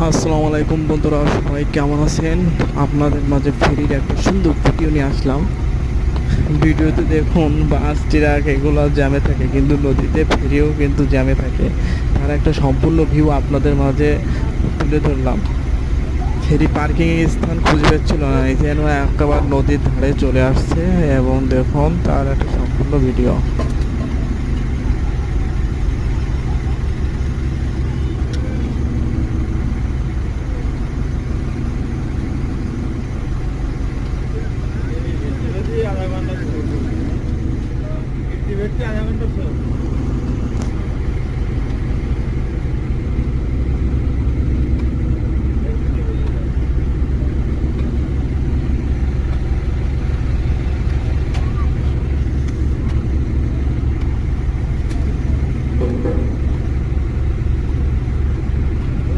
আসসালামু আলাইকুম বন্ধুরা, সবাই কেমন আছেন? আপনাদের মাঝে ফেরির একটা সুন্দর ভিডিও নিয়ে আসলাম। ভিডিওতে দেখুন বাস ট্রাক এগুলো জ্যামে থাকে, কিন্তু নদীতে ফেরিও কিন্তু জ্যামে থাকে। তার একটা সম্পূর্ণ ভিউ আপনাদের মাঝে তুলে ধরলাম। ফেরি পার্কিংয়ের স্থান খুঁজে পাচ্ছিল না, এই যেন একেবারে নদীর ধারে চলে আসছে। এবং দেখুন তার একটা সম্পূর্ণ ভিডিও।